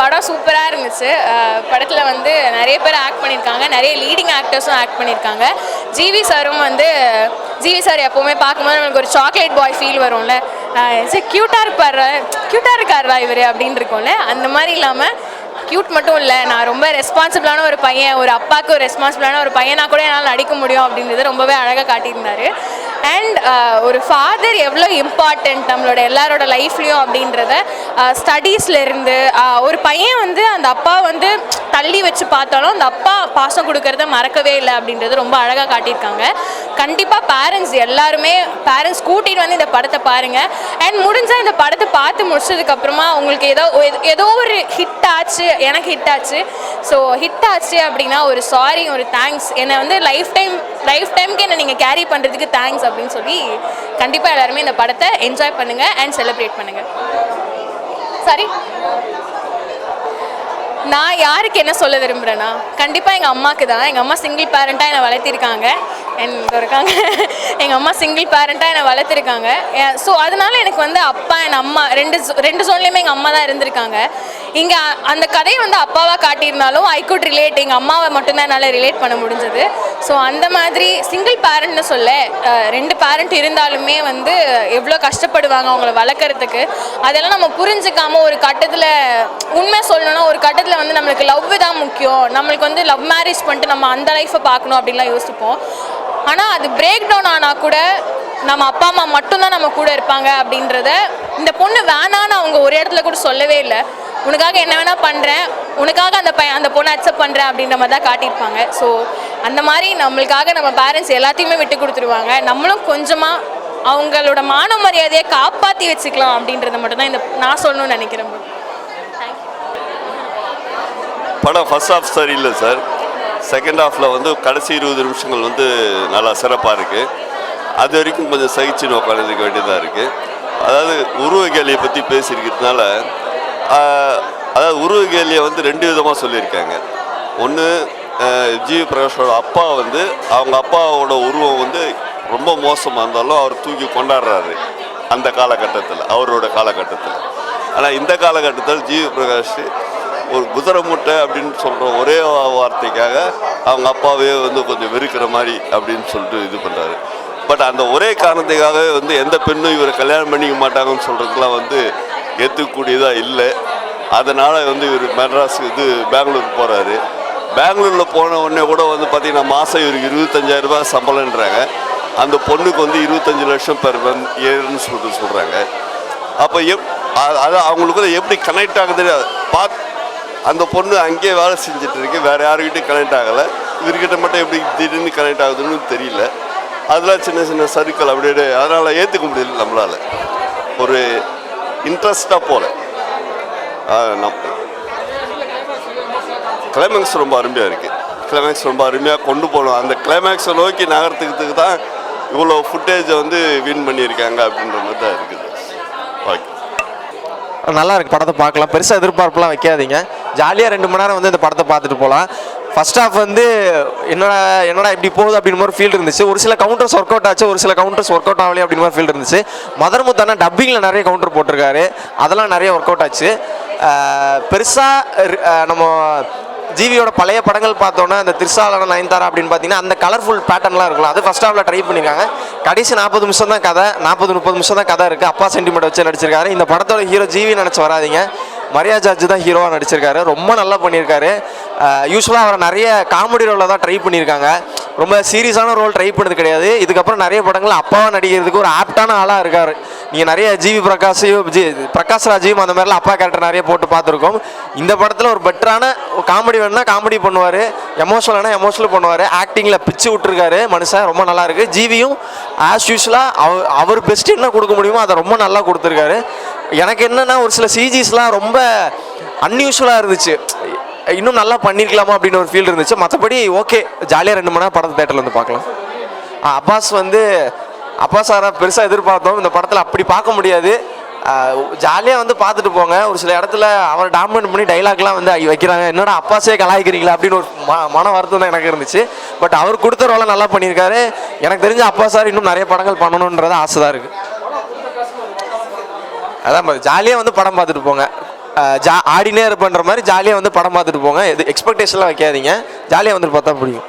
படம் சூப்பராக இருந்துச்சு. படத்தில் வந்து நிறைய பேர் ஆக்ட் பண்ணியிருக்காங்க, நிறைய லீடிங் ஆக்டர்ஸும் ஆக்ட் பண்ணியிருக்காங்க. ஜிவி சாரும் வந்து ஜிவி சார் எப்போவுமே பார்க்கும்போது நம்மளுக்கு ஒரு சாக்லேட் பாய் ஃபீல் வரும்ல, சரி க்யூட்டாக இருக்காரா இவர் அப்படின்னு இருக்கும்ல. அந்த மாதிரி இல்லாமல் க்யூட் மட்டும் இல்லை, நான் ரொம்ப ரெஸ்பான்சிபிளான ஒரு பையன், ஒரு அப்பாவுக்கு ஒரு ரெஸ்பான்சிபிளான ஒரு பையனா கூட என்னால் நடிக்க முடியும் அப்படின்றத ரொம்பவே அழகாக காட்டியிருந்தார். அண்ட் ஒரு ஃபாதர் எவ்வளோ இம்பார்ட்டண்ட் நம்மளோட எல்லாரோட லைஃப்லேயும் அப்படின்றத ஸ்டடீஸ்லேருந்து ஒரு பையன் வந்து அந்த அப்பா வந்து தள்ளி வச்சு பார்த்தாலும் அந்த அப்பா பாசம் கொடுக்கறத மறக்கவே இல்லை அப்படின்றது ரொம்ப அழகாக காட்டியிருக்காங்க. கண்டிப்பாக பேரண்ட்ஸ் எல்லாருமே கூட்டிகிட்டு வந்து இந்த படத்தை பாருங்கள். அண்ட் முடிஞ்சால் இந்த படத்தை பார்த்து முடிச்சதுக்கப்புறமா உங்களுக்கு ஏதோ ஒரு ஹிட் ஆச்சு, எனக்கு ஹிட் ஆச்சு. ஸோ ஹிட் ஆச்சு அப்படின்னா ஒரு சாரி, ஒரு தேங்க்ஸ், என்னை வந்து லைஃப் டைமுக்கு என்னை நீங்கள் கேரி பண்ணுறதுக்கு தேங்க்ஸ் அப்படின்னு சொல்லி கண்டிப்பாக எல்லாருமே இந்த படத்தை என்ஜாய் பண்ணுங்கள் அண்ட் செலிப்ரேட் பண்ணுங்கள். சாரி, நான் யாருக்கு என்ன சொல்ல விரும்புகிறேன்னா கண்டிப்பாக எங்கள் அம்மாவுக்கு தான். எங்கள் அம்மா சிங்கிள் பேரண்ட்டாக என்னை வளர்த்திருக்காங்க. இருக்காங்க எங்கள் அம்மா சிங்கிள் பேரண்ட்டாக என்னை வளர்த்துருக்காங்க. ஸோ அதனால எனக்கு வந்து அப்பா என் அம்மா ரெண்டு ஜோன்லேயுமே எங்கள் அம்மா தான் இருந்திருக்காங்க. இங்கே அந்த கதையை வந்து அப்பாவாக காட்டியிருந்தாலும் ஐ குட் ரிலேட், எங்கள் அம்மாவை மட்டும்தான் என்னால் ரிலேட் பண்ண முடிஞ்சது. ஸோ அந்த மாதிரி சிங்கிள் பேரண்ட்னு சொல்ல 2 பேரண்ட் இருந்தாலுமே வந்து எவ்வளோ கஷ்டப்படுவாங்க அவங்கள வளர்க்குறதுக்கு. அதெல்லாம் நம்ம புரிஞ்சுக்காமல் ஒரு கட்டத்தில் உண்மை சொல்லணும்னா ஒரு கட்டத்தில் வந்து நம்மளுக்கு லவ் தான் முக்கியம், நம்மளுக்கு வந்து லவ் மேரேஜ் பண்ணிட்டு நம்ம அந்த லைஃப்பை பார்க்கணும் அப்படின்லாம் யோசிப்போம். ஆனால் அது பிரேக் டவுன் ஆனால் கூட நம்ம அப்பா அம்மா மட்டும்தான் நம்ம கூட இருப்பாங்க அப்படின்றத இந்த பொண்ணு வேணான்னு அவங்க ஒரு இடத்துல கூட சொல்லவே இல்லை. உனக்காக என்ன வேணால் பண்ணுறேன், உனக்காக அந்த பொண்ணை அக்செப்ட் பண்ணுறேன் அப்படின்ற மாதிரி தான் காட்டியிருப்பாங்க. ஸோ அந்த மாதிரி நம்மளுக்காக நம்ம பேரண்ட்ஸ் எல்லாத்தையுமே விட்டு கொடுத்துருவாங்க. நம்மளும் கொஞ்சமாக அவங்களோட மான மரியாதையை காப்பாற்றி வச்சுக்கலாம் அப்படின்றத மட்டும்தான் நான் சொல்லணும்னு நினைக்கிறேன். படம் ஃபர்ஸ்ட் ஹாஃப் சரியில்லை சார். செகண்ட் ஹாஃபில் வந்து கடைசி 20 நிமிஷங்கள் வந்து நல்லா சிறப்பாக இருக்குது. அது வரைக்கும் கொஞ்சம் சகிச்சுன்னு உட்காந்துக்க வேண்டியதாக இருக்குது. அதாவது உருவ கேலியை பற்றி பேசியிருக்கிறதுனால அதாவது உருவ கேலியை வந்து 2 விதமாக சொல்லியிருக்காங்க. ஒன்று, ஜிவி பிரகாஷோட அப்பா வந்து அவங்க அப்பாவோட உருவம் வந்து ரொம்ப மோசமாக இருந்தாலும் அவர் தூக்கி கொண்டாடுறாரு அந்த காலகட்டத்தில், அவரோட காலகட்டத்தில். ஆனால் இந்த காலகட்டத்தில் ஜிவி பிரகாஷ் ஒரு குதிரை மூட்டை அப்படின்னு சொல்கிற ஒரே வார்த்தைக்காக அவங்க அப்பாவே வந்து கொஞ்சம் வெறுக்கிற மாதிரி அப்படின்னு சொல்லிட்டு இது பண்ணுறாரு. பட் அந்த ஒரே காரணத்துக்காகவே வந்து எந்த பெண்ணும் இவரை கல்யாணம் பண்ணிக்க மாட்டாங்கன்னு சொல்கிறதுக்கெலாம் வந்து ஏற்றுக்கக்கூடியதாக இல்லை. அதனால் வந்து இவர் பெங்களூருக்கு போகிறாரு. பெங்களூரில் போன உடனே கூட வந்து பார்த்திங்கன்னா மாதம் இவருக்கு 25,000 ரூபாய் சம்பளம்ன்றாங்க. அந்த பொண்ணுக்கு வந்து 25 லட்சம் பெர் ஏன்னு சொல்கிறாங்க. அப்போ அது அவங்களுக்கு எப்படி கனெக்ட் ஆகுதுன்னு அந்த பொண்ணு அங்கேயே வேலை செஞ்சுட்டு இருக்கு, வேறு யாருக்கிட்டையும் கனெக்ட் ஆகலை. இவர்கிட்ட மட்டும் எப்படி திடீர்னு கனெக்ட் ஆகுதுன்னு தெரியல. அதெல்லாம் சின்ன சின்ன சர்க்கிள் அப்படியே, அதனால் ஏற்றுக்க முடியல நம்மளால். ஒரு இன்ட்ரெஸ்டாக போகல. கிளைமேக்ஸ் ரொம்ப அருமையாக இருக்குது. கிளைமேக்ஸ் ரொம்ப அருமையாக கொண்டு போகணும். அந்த கிளைமேக்ஸை நோக்கி நகரத்துக்கு தான் இவ்வளோ ஃபுட்டேஜை வந்து வின் பண்ணியிருக்காங்க அப்படின்ற மாதிரி தான் இருக்குது. ஓகே, நல்லா இருக்குது. படத்தை பார்க்கலாம், பெருசாக எதிர்பார்ப்புலாம் வைக்காதீங்க. ஜாலியாக 2 மணி நேரம் வந்து இந்த படத்தை பார்த்துட்டு போகலாம். ஃபர்ஸ்ட் ஹாஃப் வந்து என்னடா இப்படி போகுது அப்படின்னு ஒரு ஃபீல் இருந்துச்சு. ஒரு சில கவுண்டர்ஸ் ஒர்க் அவுட் ஆச்சு, ஒரு சில கவுண்டர்ஸ் ஒர்க் அவுட் ஆகலையே அப்படின்னு ஒரு ஃபீல் இருந்துச்சு. மதர்முத்தானா டப்பிங்கில் நிறைய கவுண்டர் போட்டிருக்காரு, அதெல்லாம் நிறைய ஒர்க் அவுட் ஆச்சு. பெருசாக நம்ம ஜிவியோட பழைய படங்கள் பார்த்தோன்னா அந்த திரிசாலன நயன்தாரா அப்படின்னு பார்த்தீங்கன்னா அந்த கலர்ஃபுல் பேட்டர்ன்லாம் இருக்கலாம். அது ஃபர்ஸ்ட் ஹாஃபில் ட்ரை பண்ணியிருக்காங்க. கடைசி 40 நிமிஷம் தான் கதை, 40-30 நிமிஷம் தான் கதை இருக்குது. அப்பா சென்டிமெண்ட் வச்சு நடிச்சிருக்காரு. இந்த படத்தோட ஹீரோ ஜிவி நினச்சி வராதிங்க, மரியா ஜார்ஜ் தான் ஹீரோவாக நடிச்சிருக்காரு. ரொம்ப நல்லா பண்ணியிருக்காரு. யூஸ்வலாக அவரை நிறைய காமெடி ரோலில் தான் ட்ரை பண்ணியிருக்காங்க. ரொம்ப சீரியஸான ரோல் ட்ரை பண்ணது கிடையாது. இதுக்கப்புறம் நிறைய படங்கள் அப்பாவாக நடிக்கிறதுக்கு ஒரு ஆப்டான ஆளாக இருக்கார். நீங்கள் நிறைய ஜிவி பிரகாஷ் ராஜையும் அந்த மாதிரிலாம் அப்பா கேரக்டர் நிறைய போட்டு பார்த்துருக்கோம். இந்த படத்தில் ஒரு பெட்டரான காமெடி வேணுன்னா காமெடி பண்ணுவார், எமோஷனல்னா எமோஷனல் பண்ணுவார். ஆக்டிங்கில் பிச்சு விட்டுருக்காரு மனுஷன், ரொம்ப நல்லா இருக்குது. ஜிவியும் ஆஸ் யூஸ்வலாக அவர் பெஸ்ட் என்ன கொடுக்க முடியுமோ அதை ரொம்ப நல்லா கொடுத்துருக்காரு. எனக்கு என்னென்னா ஒரு சில சிஜிஸ்லாம் ரொம்ப அன்யூஸ்வலாக இருந்துச்சு, இன்னும் நல்லா பண்ணியிருக்கலாமா அப்படின்னு ஒரு ஃபீல் இருந்துச்சு. மற்றபடி ஓகே, ஜாலியாக 2 மணி நேரம் படத்தை தேட்டரில் வந்து பார்க்கலாம். அப்பாஸ் சாரை பெருசாக எதிர்பார்த்தோம். இந்த படத்தில் அப்படி பார்க்க முடியாது. ஜாலியாக வந்து பார்த்துட்டு போங்க. ஒரு சில இடத்துல அவரை டாமினேட் பண்ணி டைலாக்லாம் வந்து வைக்கிறாங்க, என்னடா அப்பாஸே கலாய்க்கிறீங்களா அப்படின்னு ஒரு மன வருத்தம் தான் எனக்கு இருந்துச்சு. பட் அவர் கொடுத்த ரோலை நல்லா பண்ணியிருக்காரு. எனக்கு தெரிஞ்ச அப்பா சார் இன்னும் நிறைய படங்கள் பண்ணணுன்றது ஆசை தான் இருக்குது. அதான் ஜாலியாக வந்து படம் பார்த்துட்டு போங்க. ஆடினே இருப்பன்ற மாதிரி ஜாலியாக வந்து படம் பார்த்துட்டு போங்க. இது எக்ஸ்பெக்டேஷன்லாம் வைக்காதீங்க, ஜாலியாக வந்துட்டு பார்த்தா பிடிக்கும்.